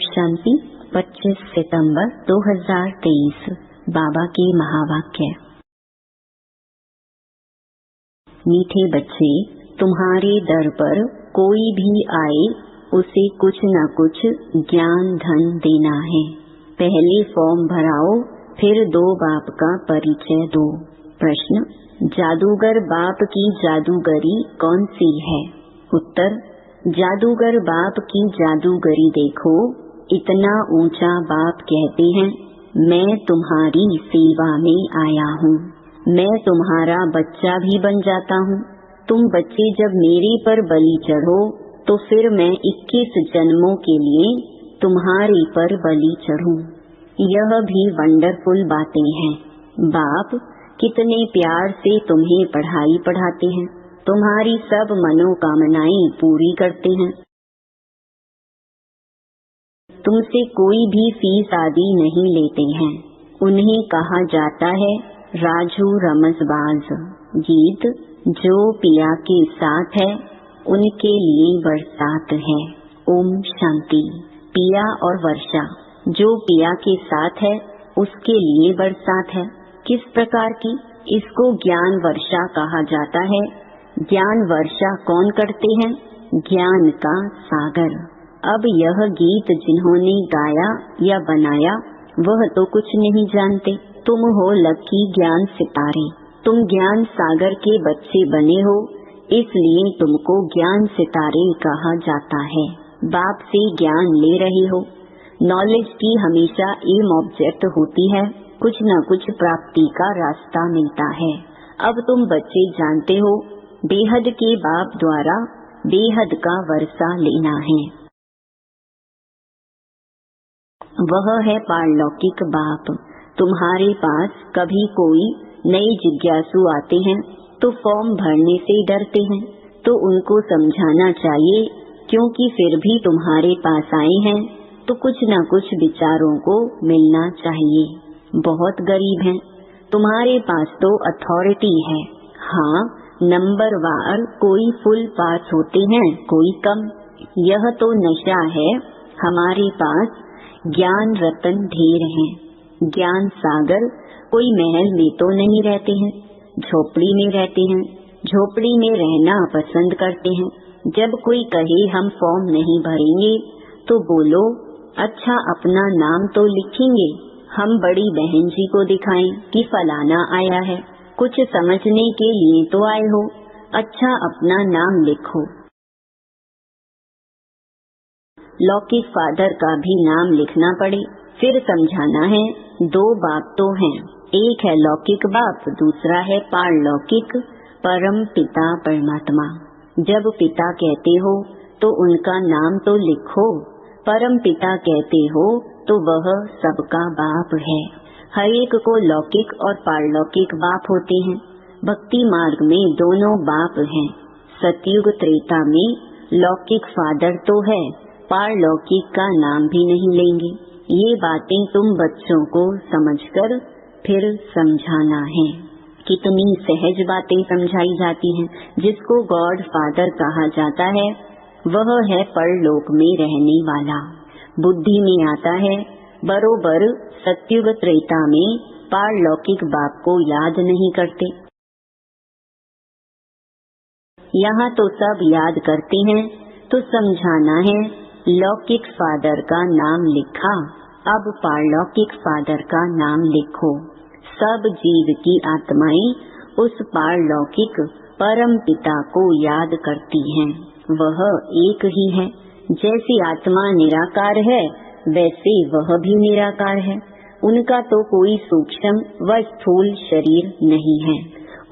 शांति 25 सितंबर 2023 बाबा की महावाक्य। मीठे बच्चे, तुम्हारे दर पर कोई भी आए उसे कुछ न कुछ ज्ञान धन देना है। पहले फॉर्म भराओ, फिर दो बाप का परिचय दो। प्रश्न, जादूगर बाप की जादूगरी कौन सी है? उत्तर, जादूगर बाप की जादूगरी देखो। इतना ऊंचा बाप कहते हैं, मैं तुम्हारी सेवा में आया हूँ, मैं तुम्हारा बच्चा भी बन जाता हूँ। तुम बच्चे जब मेरे पर बलि चढ़ो तो फिर मैं 21 जन्मों के लिए तुम्हारे पर बलि चढ़ूं। यह भी वंडरफुल बातें हैं। बाप कितने प्यार से तुम्हें पढ़ाई पढ़ाते हैं, तुम्हारी सब मनोकामनाएं पूरी करते हैं। तुमसे कोई भी फीस आदि नहीं लेते हैं। उन्हें कहा जाता है राजू रमजबाज। गीत, जो पिया के साथ है उनके लिए बरसात है। ओम शांति। पिया और वर्षा, जो पिया के साथ है उसके लिए बरसात है। किस प्रकार की? इसको ज्ञान वर्षा कहा जाता है। ज्ञान वर्षा कौन करते हैं? ज्ञान का सागर। अब यह गीत जिन्होंने गाया या बनाया वह तो कुछ नहीं जानते। तुम हो लकी ज्ञान सितारे, तुम ज्ञान सागर के बच्चे बने हो, इसलिए तुमको ज्ञान सितारे कहा जाता है। बाप से ज्ञान ले रहे हो। नॉलेज की हमेशा एम ऑब्जेक्ट होती है, कुछ न कुछ प्राप्ति का रास्ता मिलता है। अब तुम बच्चे जानते हो बेहद के बाप द्वारा बेहद का वर्षा लेना है। वह है पारलौकिक बाप। तुम्हारे पास कभी कोई नए जिज्ञासु आते हैं तो फॉर्म भरने से डरते हैं, तो उनको समझाना चाहिए, क्योंकि फिर भी तुम्हारे पास आए हैं तो कुछ न कुछ विचारों को मिलना चाहिए। बहुत गरीब हैं, तुम्हारे पास तो अथॉरिटी है। हाँ, नंबर वार कोई फुल पास होते हैं, कोई कम। यह तो नशा है। हमारे पास ज्ञान रतन ढेर हैं। ज्ञान सागर कोई महल में तो नहीं रहते हैं, झोपड़ी में रहते हैं। झोपड़ी में रहना पसंद करते हैं। जब कोई कहे हम फॉर्म नहीं भरेंगे तो बोलो, अच्छा अपना नाम तो लिखेंगे। हम बड़ी बहन जी को दिखाएं कि फलाना आया है, कुछ समझने के लिए तो आए हो, अच्छा अपना नाम लिखो। लौकिक फादर का भी नाम लिखना पड़े, फिर समझाना है। दो बाप तो हैं, एक है लौकिक बाप, दूसरा है पारलौकिक परम पिता परमात्मा। जब पिता कहते हो तो उनका नाम तो लिखो, परम पिता कहते हो तो वह सबका बाप है। हर एक को लौकिक और पारलौकिक बाप होते हैं। भक्ति मार्ग में दोनों बाप हैं। सतयुग त्रेता में लौकिक फादर तो है, पारलौकिक का नाम भी नहीं लेंगे। ये बातें तुम बच्चों को समझकर फिर समझाना है। कितनी सहज बातें समझाई जाती हैं। जिसको गॉड फादर कहा जाता है वह है परलोक में रहने वाला। बुद्धि में आता है बरोबर सतयुग त्रेता में पारलौकिक बाप को याद नहीं करते। यहाँ तो सब याद करते हैं, तो समझाना है लौकिक फादर का नाम लिखा, अब पारलौकिक फादर का नाम लिखो। सब जीव की आत्माएं उस पारलौकिक परम पिता को याद करती हैं। वह एक ही है। जैसी आत्मा निराकार है वैसे वह भी निराकार है। उनका तो कोई सूक्ष्म व स्थूल शरीर नहीं है।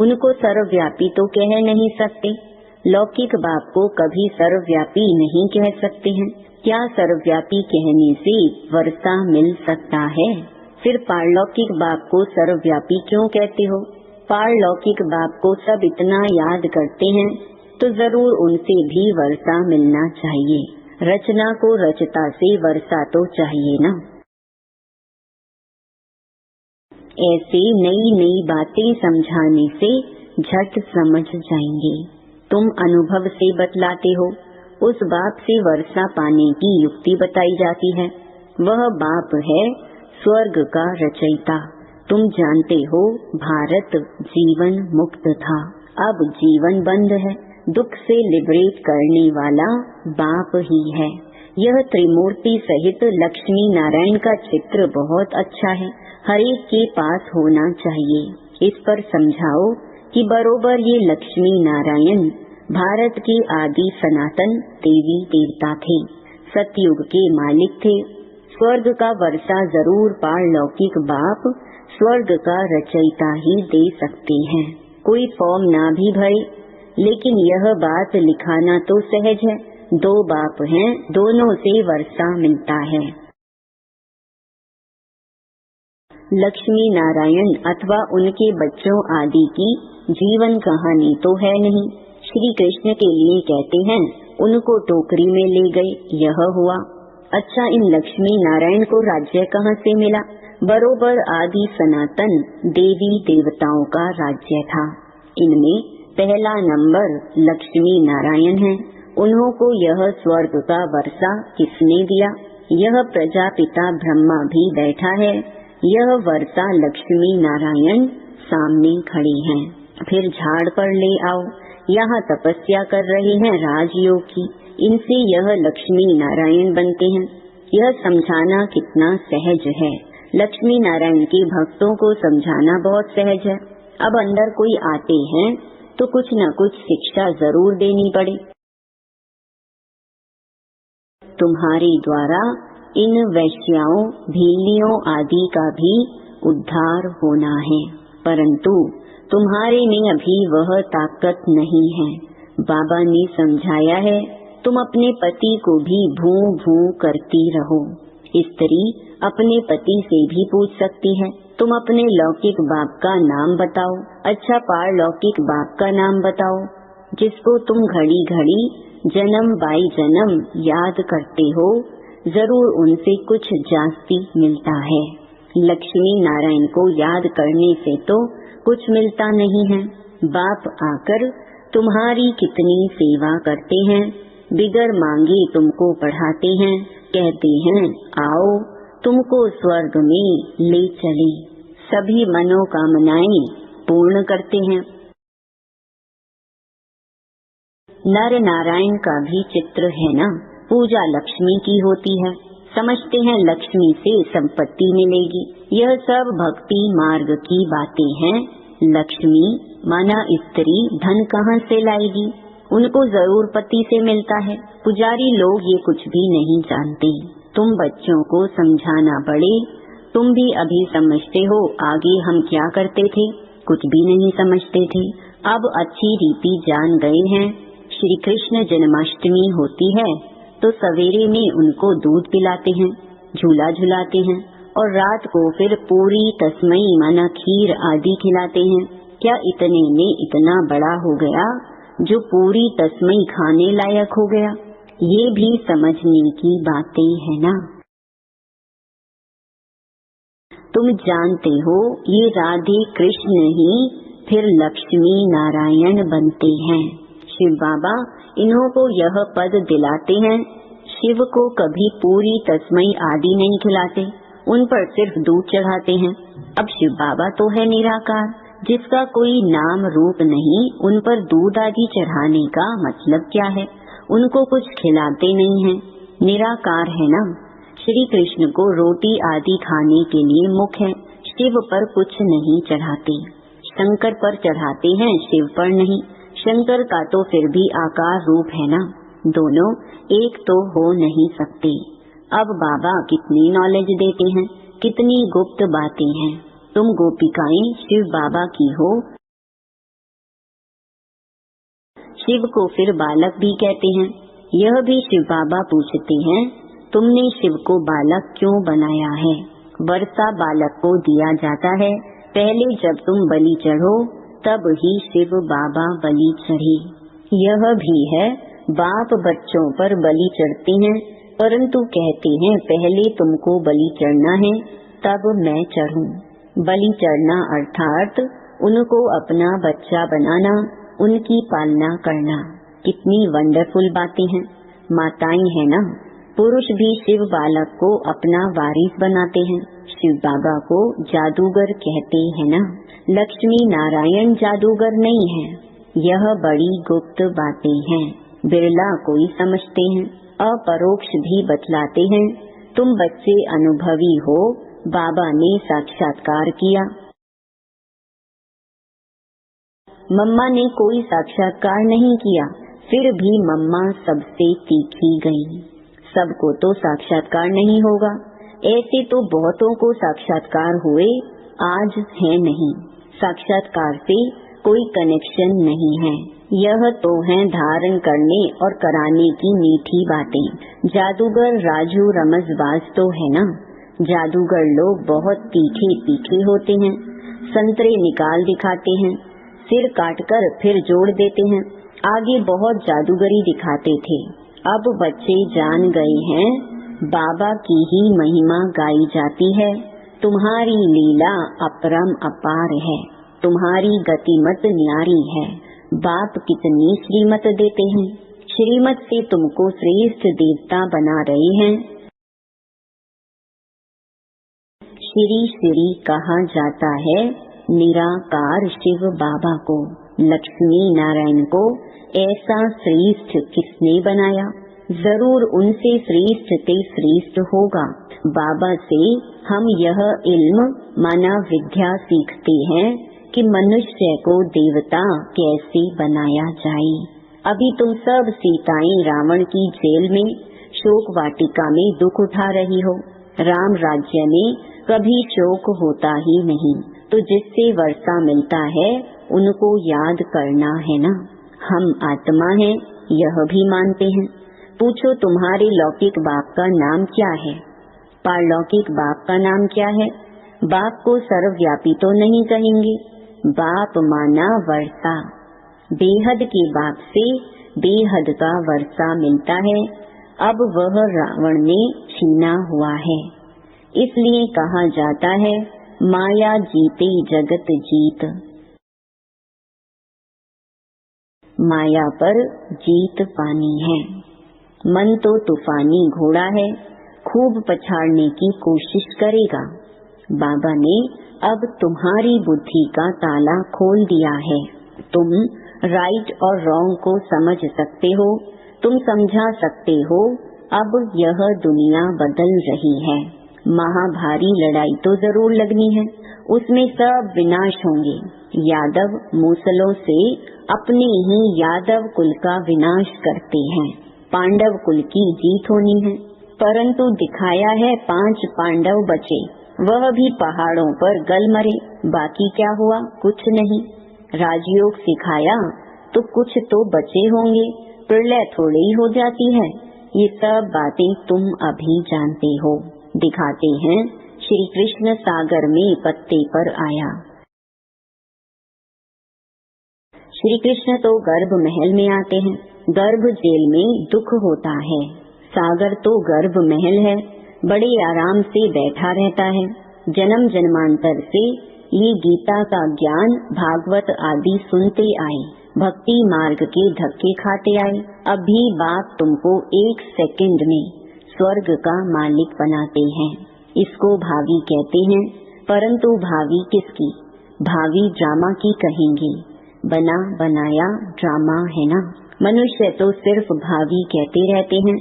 उनको सर्वव्यापी तो कह नहीं सकते। लौकिक बाप को कभी सर्वव्यापी नहीं कह सकते हैं। क्या सर्वव्यापी कहने से वर्षा मिल सकता है? फिर पारलौकिक बाप को सर्वव्यापी क्यों कहते हो? पारलौकिक बाप को सब इतना याद करते हैं तो जरूर उनसे भी वर्षा मिलना चाहिए। रचना को रचता से वर्षा तो चाहिए ना। ऐसे नई नई बातें समझाने से झट समझ जाएंगे। तुम अनुभव से बतलाते हो, उस बाप से वर्षा पाने की युक्ति बताई जाती है। वह बाप है स्वर्ग का रचयिता। तुम जानते हो भारत जीवन मुक्त था, अब जीवन बंद है। दुख से लिबरेट करने वाला बाप ही है। यह त्रिमूर्ति सहित लक्ष्मी नारायण का चित्र बहुत अच्छा है, हर एक के पास होना चाहिए। इस पर समझाओ कि बरोबर ये लक्ष्मी नारायण भारत के आदि सनातन देवी देवता थे, सतयुग के मालिक थे। स्वर्ग का वर्षा जरूर पारलौकिक बाप स्वर्ग का रचयिता ही दे सकते हैं। कोई फॉर्म ना भी भरे, लेकिन यह बात लिखाना तो सहज है। दो बाप हैं, दोनों से वर्षा मिलता है। लक्ष्मी नारायण अथवा उनके बच्चों आदि की जीवन कहानी तो है नहीं। श्री कृष्ण के लिए कहते हैं उनको टोकरी में ले गए, यह हुआ। अच्छा, इन लक्ष्मी नारायण को राज्य कहाँ से मिला? बरोबर आदि सनातन देवी देवताओं का राज्य था। इनमें पहला नंबर लक्ष्मी नारायण है। उन्हों को यह स्वर्ग का वर्षा किसने दिया? यह प्रजापिता ब्रह्मा भी बैठा है। यह वर्षा लक्ष्मी नारायण सामने खड़े हैं। फिर झाड़ पर ले आओ, यहाँ तपस्या कर रहे हैं राजयोग की, इनसे यह लक्ष्मी नारायण बनते हैं। यह समझाना कितना सहज है। लक्ष्मी नारायण के भक्तों को समझाना बहुत सहज है। अब अंदर कोई आते हैं तो कुछ न कुछ शिक्षा जरूर देनी पड़े। तुम्हारे द्वारा इन वैश्याओं, भीलियों आदि का भी उद्धार होना है, परंतु तुम्हारे में अभी वह ताकत नहीं है। बाबा ने समझाया है तुम अपने पति को भी भू भू करती रहो। स्त्री अपने पति से भी पूछ सकती है तुम अपने लौकिक बाप का नाम बताओ। अच्छा, पारलौकिक बाप का नाम बताओ, जिसको तुम घड़ी घड़ी जन्म बाई जन्म याद करते हो। जरूर उनसे कुछ जास्ती मिलता है। लक्ष्मी नारायण को याद करने से तो कुछ मिलता नहीं है। बाप आकर तुम्हारी कितनी सेवा करते हैं, बिगर मांगे तुमको पढ़ाते हैं, कहते हैं आओ तुमको स्वर्ग में ले चले, सभी मनोकामनाएं पूर्ण करते हैं। नर नारायण का भी चित्र है ना, पूजा लक्ष्मी की होती है। समझते हैं लक्ष्मी से संपत्ति मिलेगी। यह सब भक्ति मार्ग की बातें हैं। लक्ष्मी माना स्त्री धन कहाँ से लाएगी? उनको जरूर पति से मिलता है। पुजारी लोग ये कुछ भी नहीं जानते। तुम बच्चों को समझाना पड़े। तुम भी अभी समझते हो, आगे हम क्या करते थे? कुछ भी नहीं समझते थे। अब अच्छी रीति जान गए हैं। श्री कृष्ण जन्माष्टमी होती है तो सवेरे में उनको दूध पिलाते हैं, झूला झुलाते हैं, और रात को फिर पूरी तस्मई माना खीर आदि खिलाते हैं। क्या इतने में इतना बड़ा हो गया जो पूरी तस्मई खाने लायक हो गया? ये भी समझने की बातें है ना। तुम जानते हो ये राधे कृष्ण ही फिर लक्ष्मी नारायण बनते हैं। शिव बाबा इन्हों को यह पद दिलाते हैं। शिव को कभी पूरी तस्मई आदि नहीं खिलाते, उन पर सिर्फ दूध चढ़ाते हैं। अब शिव बाबा तो है निराकार, जिसका कोई नाम रूप नहीं, उन पर दूध आदि चढ़ाने का मतलब क्या है? उनको कुछ खिलाते नहीं हैं, निराकार है ना। श्री कृष्ण को रोटी आदि खाने के लिए मुख है, शिव पर कुछ नहीं चढ़ाते। शंकर पर चढ़ाते हैं, शिव पर नहीं। शंकर का तो फिर भी आकार रूप है ना, दोनों एक तो हो नहीं सकते। अब बाबा कितनी नॉलेज देते हैं, कितनी गुप्त बातें हैं। तुम गोपिकाएं शिव बाबा की हो। शिव को फिर बालक भी कहते हैं। यह भी शिव बाबा पूछते हैं तुमने शिव को बालक क्यों बनाया है? वर्षा बालक को दिया जाता है। पहले जब तुम बलि चढ़ो तब ही शिव बाबा बलि चढ़े। यह भी है, बाप बच्चों पर बलि चढ़ते हैं, परंतु कहते हैं पहले तुमको बलि चढ़ना है तब मैं चढ़ूं। बलि चढ़ना अर्थात उनको अपना बच्चा बनाना, उनकी पालना करना। कितनी वंडरफुल बातें हैं। माताएं हैं ना, पुरुष भी शिव बालक को अपना वारिस बनाते हैं। शिव बाबा को जादूगर कहते हैं ना। लक्ष्मी नारायण जादूगर नहीं है। यह बड़ी गुप्त बातें हैं, बिरला कोई समझते हैं। अपरोक्ष भी बतलाते हैं। तुम बच्चे अनुभवी हो। बाबा ने साक्षात्कार किया। मम्मा ने कोई साक्षात्कार नहीं किया, फिर भी मम्मा सबसे तीखी गई। सबको तो साक्षात्कार नहीं होगा। ऐसे तो बहुतों को साक्षात्कार हुए, आज है नहीं। साक्षात्कार से कोई कनेक्शन नहीं है। यह तो है धारण करने और कराने की मीठी बातें। जादूगर राजू रमजबाज तो है ना। जादूगर लोग बहुत तीखे तीखे होते हैं। संतरे निकाल दिखाते हैं, सिर काटकर फिर जोड़ देते हैं। आगे बहुत जादूगरी दिखाते थे। अब बच्चे जान गए हैं, बाबा की ही महिमा गाई जाती है। तुम्हारी लीला अपरम अपार है, तुम्हारी गतिमत न्यारी है। बाप कितनी श्रीमत देते हैं। श्रीमत से तुमको श्रेष्ठ देवता बना रहे हैं। श्री श्री कहा जाता है निराकार शिव बाबा को। लक्ष्मी नारायण को ऐसा श्रेष्ठ किसने बनाया? जरूर उनसे श्रेष्ठ ते श्रेष्ठ होगा। बाबा से हम यह इल्म माना विद्या सीखते हैं कि मनुष्य को देवता कैसे बनाया जाए। अभी तुम सब सीताएं रावण की जेल में शोक वाटिका में दुख उठा रही हो। राम राज्य में कभी शोक होता ही नहीं, तो जिससे वर्षा मिलता है उनको याद करना है ना। हम आत्मा हैं, यह भी मानते हैं। पूछो तुम्हारे लौकिक बाप का नाम क्या है? पारलौकिक बाप का नाम क्या है? बाप को सर्वव्यापी तो नहीं कहेंगे। बाप माना वर्षा। बेहद के बाप से बेहद का वर्षा मिलता है। अब वह रावण ने छीना हुआ है। इसलिए कहा जाता है माया जीते जगत जीत। माया पर जीत पानी है। मन तो तूफानी घोड़ा है, खूब पछाड़ने की कोशिश करेगा। बाबा ने अब तुम्हारी बुद्धि का ताला खोल दिया है। तुम राइट और रॉन्ग को समझ सकते हो, तुम समझा सकते हो। अब यह दुनिया बदल रही है। महाभारी लड़ाई तो जरूर लगनी है, उसमें सब विनाश होंगे। यादव मूसलों से अपने ही यादव कुल का विनाश करते हैं। पांडव कुल की जीत होनी है, परंतु दिखाया है 5 पांडव बचे, वह भी पहाड़ों पर गल मरे। बाकी क्या हुआ? कुछ नहीं। राजयोग सिखाया तो कुछ तो बचे होंगे, प्रलय थोड़ी हो जाती है। ये सब बातें तुम अभी जानते हो। दिखाते हैं श्री कृष्ण सागर में पत्ते पर आया। श्री कृष्ण तो गर्भ महल में आते हैं। गर्भ जेल में दुख होता है। सागर तो गर्भ महल है, बड़े आराम से बैठा रहता है। जन्म जन्मांतर से ये गीता का ज्ञान भागवत आदि सुनते आए, भक्ति मार्ग के धक्के खाते आए। अभी बाप तुमको 1 सेकंड में स्वर्ग का मालिक बनाते हैं। इसको भावी कहते हैं, परंतु भावी किसकी? भावी ड्रामा की कहेंगे। बना बनाया ड्रामा है ना। मनुष्य तो सिर्फ भावी कहते रहते हैं,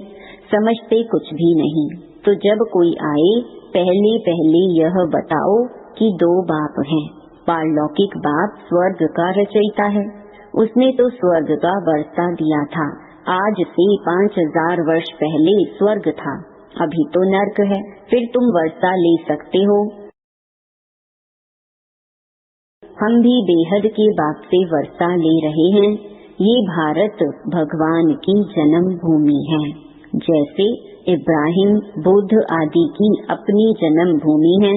समझते कुछ भी नहीं। तो जब कोई आए, पहले पहले यह बताओ कि 2 बाप हैं। पारलौकिक बाप स्वर्ग का रचयिता है, उसने तो स्वर्ग का वर्षा दिया था। आज से 5000 वर्ष पहले स्वर्ग था, अभी तो नर्क है। फिर तुम वर्षा ले सकते हो। हम भी बेहद के बाप से वर्षा ले रहे हैं। ये भारत भगवान की जन्म भूमि है। जैसे इब्राहिम बुद्ध आदि की अपनी जन्म भूमि है।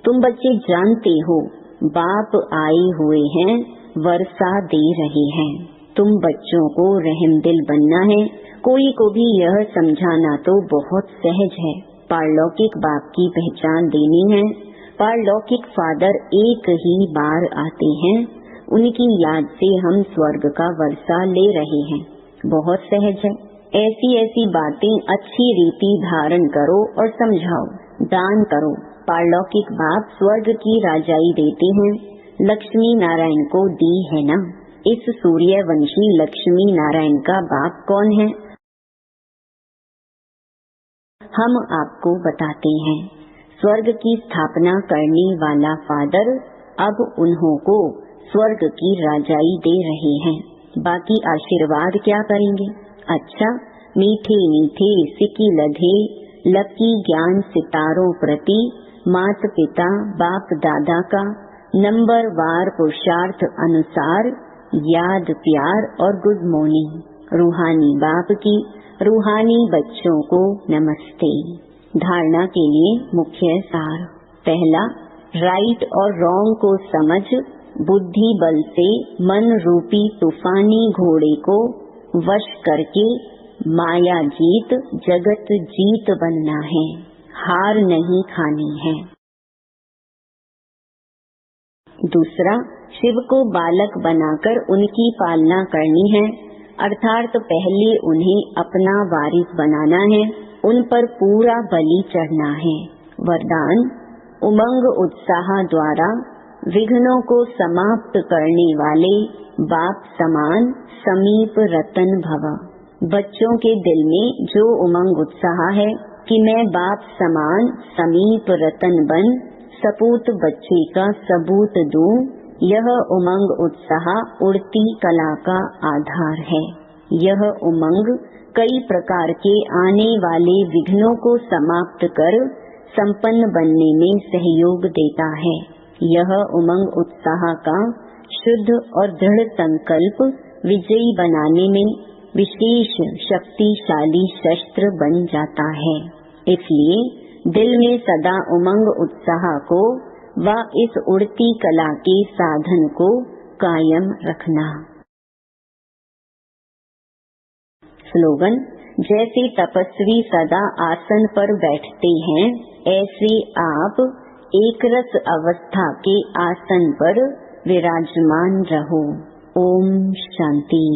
तुम बच्चे जानते हो, बाप आए हुए हैं, वर्षा दे रहे हैं। तुम बच्चों को रहमदिल बनना है। कोई को भी यह समझाना तो बहुत सहज है। पारलौकिक बाप की पहचान देनी है। पारलौकिक फादर एक ही बार आते हैं, उनकी याद से हम स्वर्ग का वर्षा ले रहे हैं। बहुत सहज है। ऐसी ऐसी बातें अच्छी रीति धारण करो और समझाओ। दान करो। पारलौकिक बाप स्वर्ग की राजाई देते हैं, लक्ष्मी नारायण को दी है ना। इस सूर्यवंशी लक्ष्मी नारायण का बाप कौन है, हम आपको बताते हैं। स्वर्ग की स्थापना करने वाला फादर अब उन्हों को स्वर्ग की राजाई दे रहे हैं। बाकी आशीर्वाद क्या करेंगे? अच्छा, मीठे मीठे सिकी लधे लकी ज्ञान सितारों प्रति मात पिता बाप दादा का नंबर वार पुरुषार्थ अनुसार याद प्यार और गुड मॉर्निंग। रूहानी बाप की रूहानी बच्चों को नमस्ते। धारणा के लिए मुख्य सार। पहला, राइट और रॉन्ग को समझ बुद्धि बल से मन रूपी तूफानी घोड़े को वश करके माया जीत जगत जीत बनना है, हार नहीं खानी है। दूसरा, शिव को बालक बनाकर उनकी पालना करनी है, अर्थात पहले उन्हें अपना वारिस बनाना है, उन पर पूरा बलि चढ़ना है। वरदान, उमंग उत्साह द्वारा विघ्नों को समाप्त करने वाले बाप समान समीप रतन भव। बच्चों के दिल में जो उमंग उत्साह है कि मैं बाप समान समीप रतन बन सपूत बच्चे का सबूत दूं, यह उमंग उत्साह उड़ती कला का आधार है। यह उमंग कई प्रकार के आने वाले विघ्नों को समाप्त कर संपन्न बनने में सहयोग देता है। यह उमंग उत्साह का शुद्ध और दृढ़ संकल्प विजयी बनाने में विशेष शक्तिशाली शस्त्र बन जाता है। इसलिए दिल में सदा उमंग उत्साह को व इस उड़ती कला के साधन को कायम रखना। स्लोगन, जैसे तपस्वी सदा आसन पर बैठते हैं, ऐसे आप एक रस अवस्था के आसन पर विराजमान रहो। ओम शांति।